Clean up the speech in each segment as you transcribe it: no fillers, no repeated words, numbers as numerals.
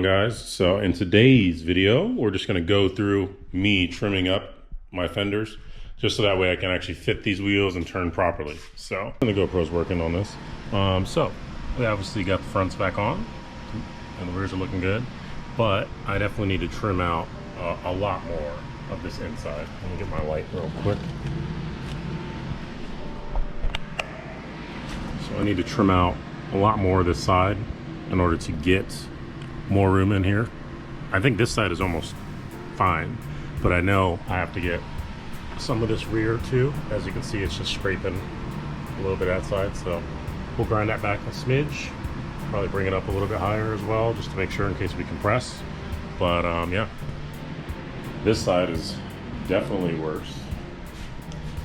guys? So in today's video, we're just going to go through me trimming up my fenders just so that way I can actually fit these wheels and turn properly. So the GoPro's working on this. So we obviously got the fronts back on and the rears are looking good, but I definitely need to trim out a lot more of this inside. Let me get my light real quick. So I need to trim out a lot more of this side in order to get more room in here. I think this side is almost fine, but I know I have to get some of this rear too. As you can see, it's just scraping a little bit outside, so we'll grind that back a smidge, probably bring it up a little bit higher as well, just to make sure in case we compress. But yeah, this side is definitely worse,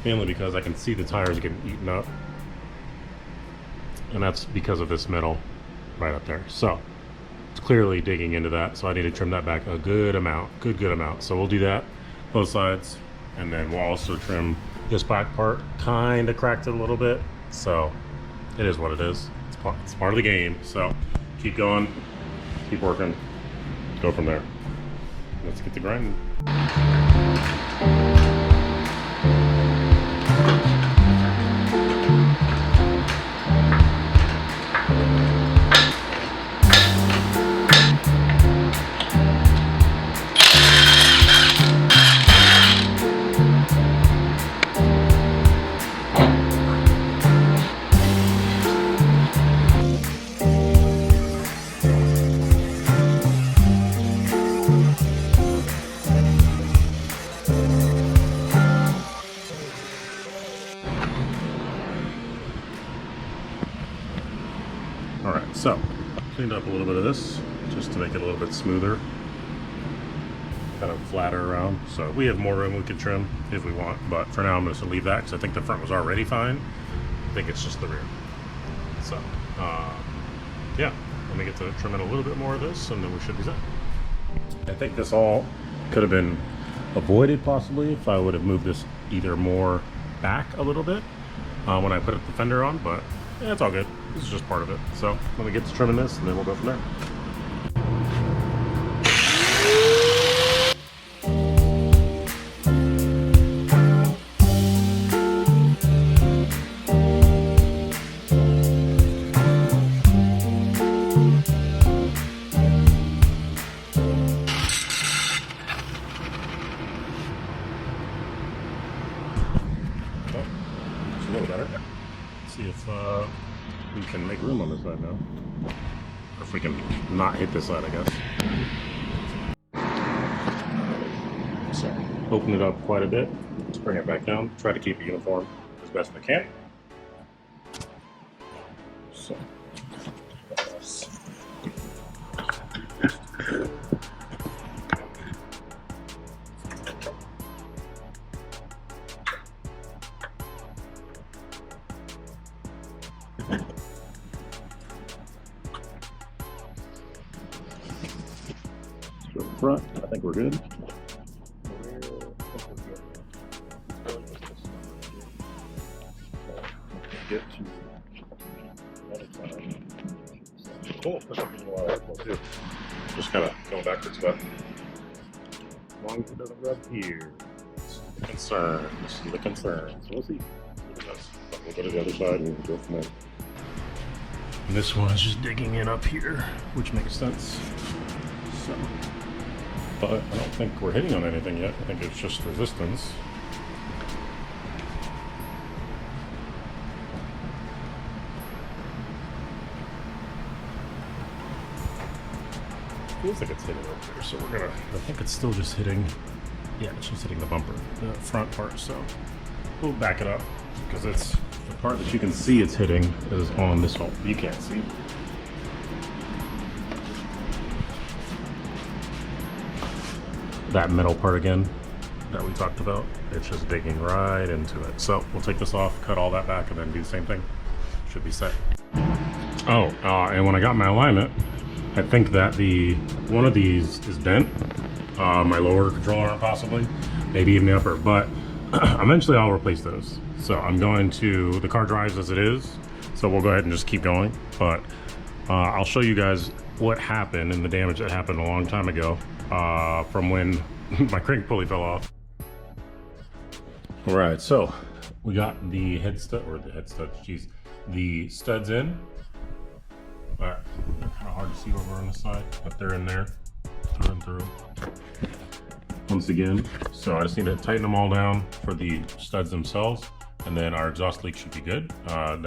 mainly because I can see the tires getting eaten up, and that's because of this metal right up there. So it's clearly digging into that, so I need to trim that back a good amount, good amount. So we'll do that both sides, and then we'll also trim this back part. Kind of cracked it a little bit, so it is what it is. It's part of the game. So keep going, keep working, go from there. Let's get to grinding. Alright, so cleaned up a little bit of this just to make it a little bit smoother, kind of flatter around. So we have more room we can trim if we want, but for now I'm just gonna leave that because I think the front was already fine. I think it's just the rear. So yeah, let me get to trimming a little bit more of this and then we should be set. I think this all could have been avoided possibly if I would have moved this either more back a little bit when I put the fender on, but yeah, it's all good. This is just part of it. So let me get to trimming this and then we'll go from there. Oh, it's a little better. See if we can make room on this side now. Or if we can not hit this side, I guess. So, open it up quite a bit. Let's bring it back down. Try to keep it uniform as best I can. So. Front, I think we're good. Get to the other side. Cool, that's a lot of airflow too. Just kind of going backwards, but as long as it doesn't rub here, it's the concern. This is the concern. So we'll see. We'll go to the other side and we'll go from there. And this one is just digging in up here, which makes sense. So. But I don't think we're hitting on anything yet. I think it's just resistance. Feels like it's hitting over there, so we're gonna, I think it's still just hitting, yeah, it's just hitting the bumper, the front part, so we'll back it up because it's the part that you can see it's hitting is on this hole. You can't see. That middle part again that we talked about, it's just digging right into it. So we'll take this off, cut all that back, and then do the same thing. Should be set. Oh, and when I got my alignment, I think that one of these is bent. My lower control arm possibly, maybe even the upper, but eventually I'll replace those. So I'm going to, the car drives as it is, so we'll go ahead and just keep going. But I'll show you guys what happened and the damage that happened a long time ago from when my crank pulley fell off. All right, so we got the the studs in. All right, they're kind of hard to see over on this side, but they're in there through and through. Once again, so I just need to tighten them all down for the studs themselves, and then our exhaust leak should be good. I'm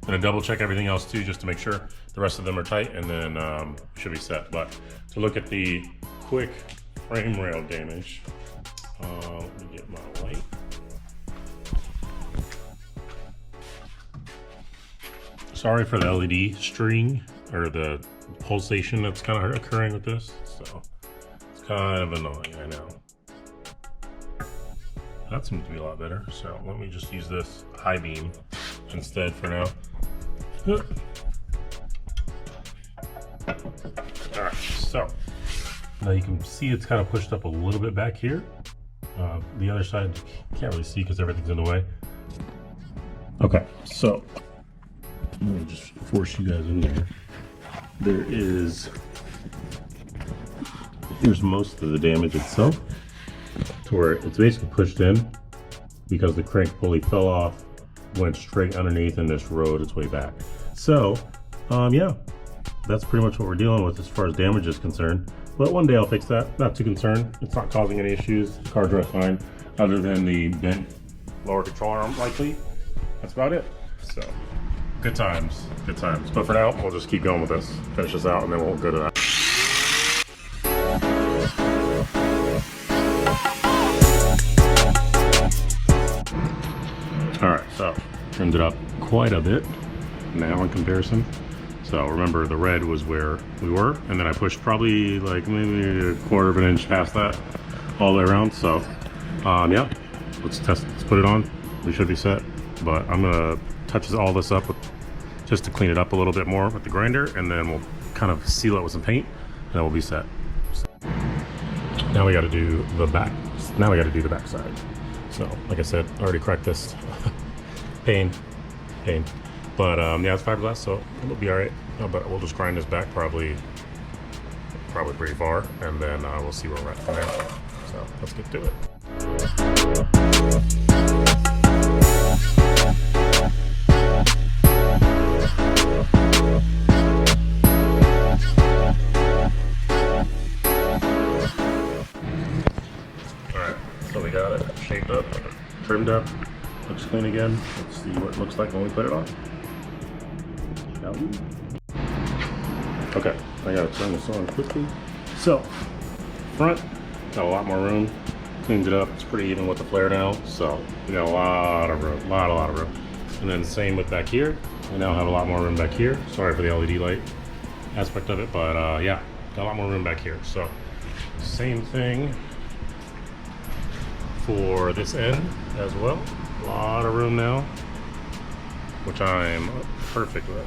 gonna double check everything else too, just to make sure the rest of them are tight, and then should be set. But to look at the quick frame rail damage, let me get my light. Sorry for the LED string or the pulsation that's kind of occurring with this. So it's kind of annoying, I know. That seems to be a lot better. So let me just use this high beam instead for now. All right, so now you can see it's kind of pushed up a little bit back here. The other side you can't really see because everything's in the way. Okay, so let me just force you guys in there. Here's most of the damage itself, to where it's basically pushed in because the crank pulley fell off, went straight underneath, and just rode its way back. So, yeah, that's pretty much what we're dealing with as far as damage is concerned. But one day I'll fix that. Not too concerned. It's not causing any issues. The car drives fine, other than the bent lower control arm likely. That's about it. So, good times, good times. But for now, we'll just keep going with this. Finish this out, and then we'll go to that. All right, so trimmed it up quite a bit now in comparison. So remember, the red was where we were, and then I pushed probably like maybe a quarter of an inch past that all the way around. So yeah, let's put it on. We should be set, but I'm gonna touch all this up with, just to clean it up a little bit more with the grinder, and then we'll kind of seal it with some paint, and then we'll be set. Now we got to do the back. Now we got to do the back side. So like I said, I already cracked this. pain. But yeah, it's fiberglass, so it'll be all right. But we'll just grind this back probably pretty far, and then we'll see where we're at from there. So let's get to it. So we got it shaped up, trimmed up, looks clean again. Let's see what it looks like when we put it on. Shall we? Okay, I gotta turn this on quickly. So, front, got a lot more room. Cleaned it up, it's pretty even with the flare now. So, we got a lot of room, a lot of room. And then same with back here. We now have a lot more room back here. Sorry for the LED light aspect of it, but yeah, got a lot more room back here. So, same thing for this end as well. A lot of room now, which I'm perfect with.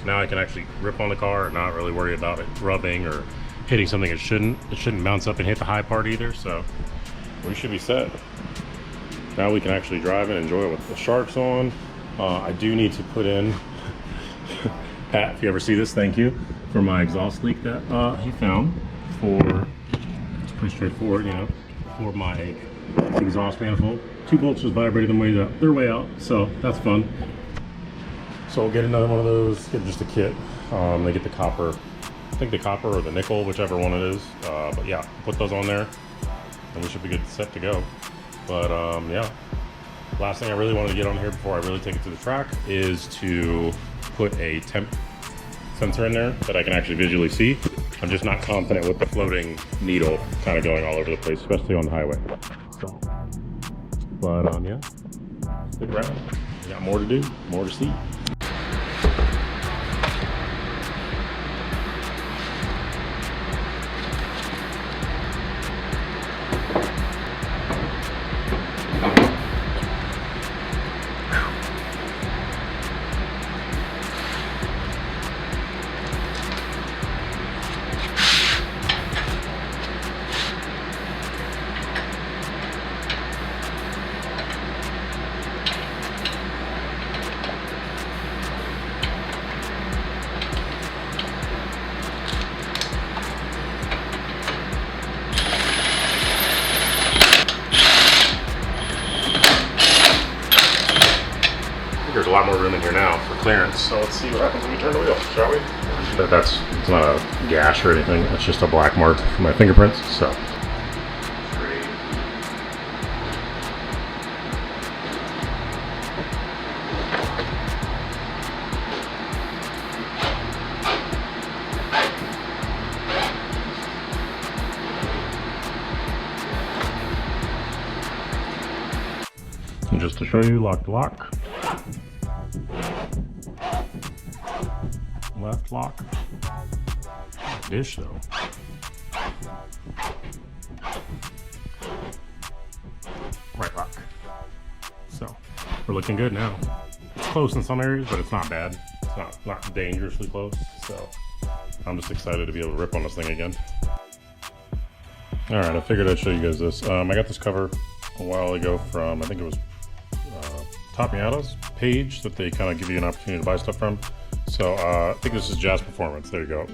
So now I can actually grip on the car and not really worry about it rubbing or hitting something it shouldn't. It shouldn't bounce up and hit the high part either, so we should be set. Now we can actually drive and enjoy it with the sharks on. I do need to put in, Pat, if you ever see this, thank you, for my exhaust leak that he found. It's pretty straightforward, you know, for my exhaust manifold. 2 bolts just vibrated their way out, so that's fun. So we'll get another one of those, get just a kit. They get the copper, I think the copper or the nickel, whichever one it is. But yeah, put those on there and we should be good, set to go. But yeah, last thing I really wanted to get on here before I really take it to the track is to put a temp sensor in there that I can actually visually see. I'm just not confident with the floating needle kind of going all over the place, especially on the highway. So, but yeah, stick around. We got more to do, more to see. Alright, so let's see what happens when we turn the wheel, shall we? It's not a gash or anything, it's just a black mark for my fingerprints, so. And just to show you, lock to lock. Left lock. Dish though. Right lock. So we're looking good now. It's close in some areas, but it's not bad. It's not dangerously close. So I'm just excited to be able to rip on this thing again. All right, I figured I'd show you guys this. I got this cover a while ago from, I think it was Top Miata's page that they kind of give you an opportunity to buy stuff from. So I think this is Jazz Performance. There you go.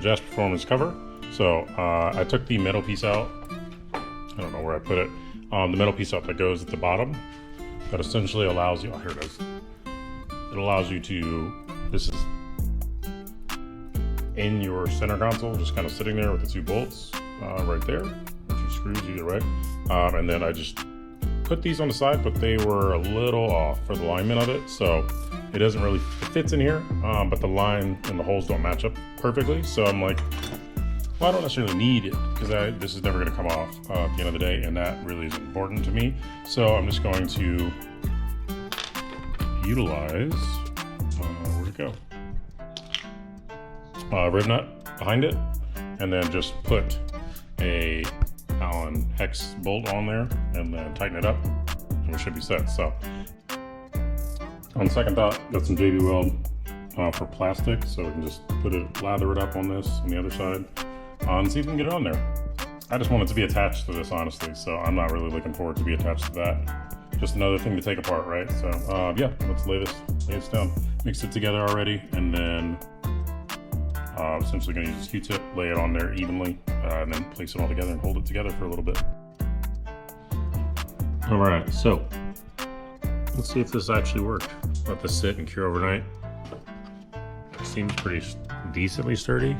Jazz Performance cover. So I took the metal piece out. I don't know where I put it. The metal piece out that goes at the bottom. That essentially allows you, oh, here it is. It allows you to, this is in your center console, just kind of sitting there with the two bolts right there. Two screws either way. And then I just put these on the side, but they were a little off for the alignment of it, so it doesn't really, it fits in here, but the line and the holes don't match up perfectly. So I'm like, well, I don't necessarily need it because this is never going to come off at the end of the day, and that really is important to me. So I'm just going to utilize, where'd it go? Rib nut behind it, and then just put a Allen hex bolt on there and then tighten it up and we should be set. So on second thought, got some JB Weld for plastic, so we can just lather it up on this on the other side and see if we can get it on there. I just want it to be attached to this, honestly, so I'm not really looking forward to be attached to that. Just another thing to take apart, right? So yeah, let's lay this down. Mix it together already, and then essentially going to use this Q-tip, lay it on there evenly, and then place it all together and hold it together for a little bit. All right, so let's see if this actually worked. Let this sit and cure overnight. It seems pretty decently sturdy,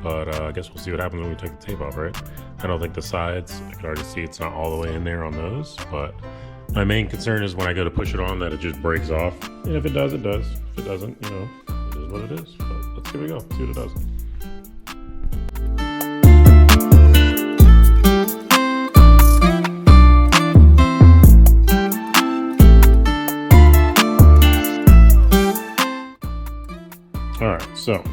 but I guess we'll see what happens when we take the tape off, right? I don't think the sides, I can already see it's not all the way in there on those, but my main concern is when I go to push it on that it just breaks off. And if it does, it does. If it doesn't, you know, it is what it is. But let's give it a go, see what it does. All right, so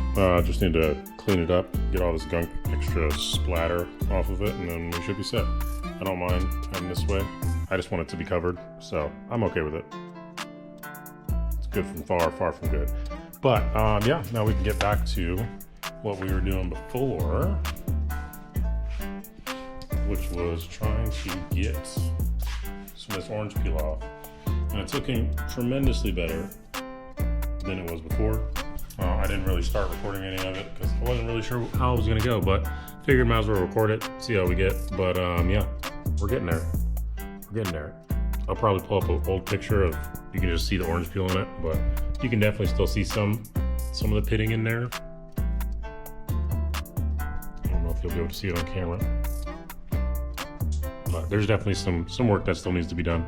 just need to clean it up, get all this gunk, extra splatter off of it, and then we should be set. I don't mind having this way. I just want it to be covered, so I'm okay with it. It's good from far from good. But yeah, now we can get back to what we were doing before, which was trying to get some of this orange peel off. And it's looking tremendously better than it was before. I didn't really start recording any of it because I wasn't really sure how it was gonna go, but figured might as well record it, see how we get. But yeah, we're getting there. We're getting there. I'll probably pull up an old picture of, you can just see the orange peel in it, but you can definitely still see some of the pitting in there. I don't know if you'll be able to see it on camera, but there's definitely some work that still needs to be done.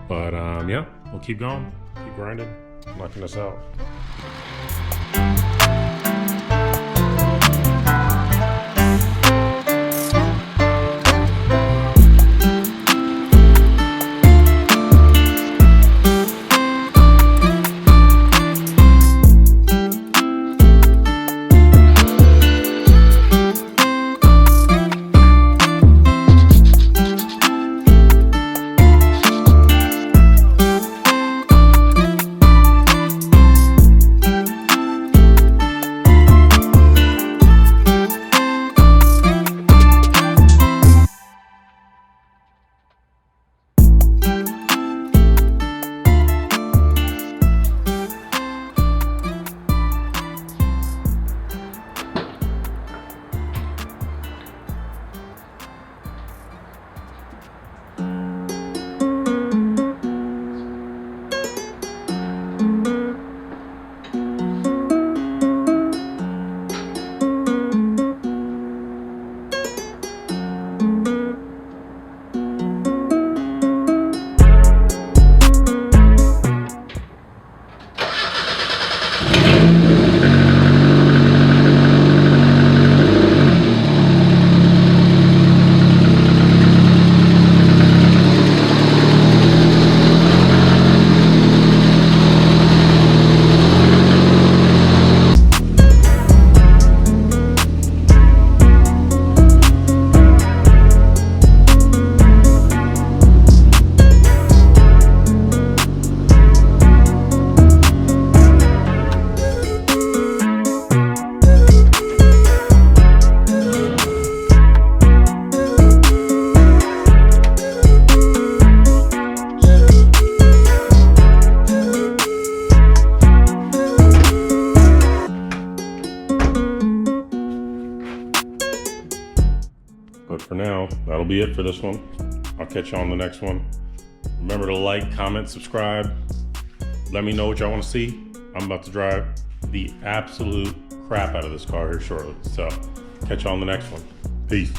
But yeah, we'll keep going, keep grinding, knocking this out. know, that'll be it for this one. I'll catch you on the next one. Remember to like, comment, subscribe. Let me know what y'all want to see. I'm about to drive the absolute crap out of this car here shortly. So catch you on the next one. Peace.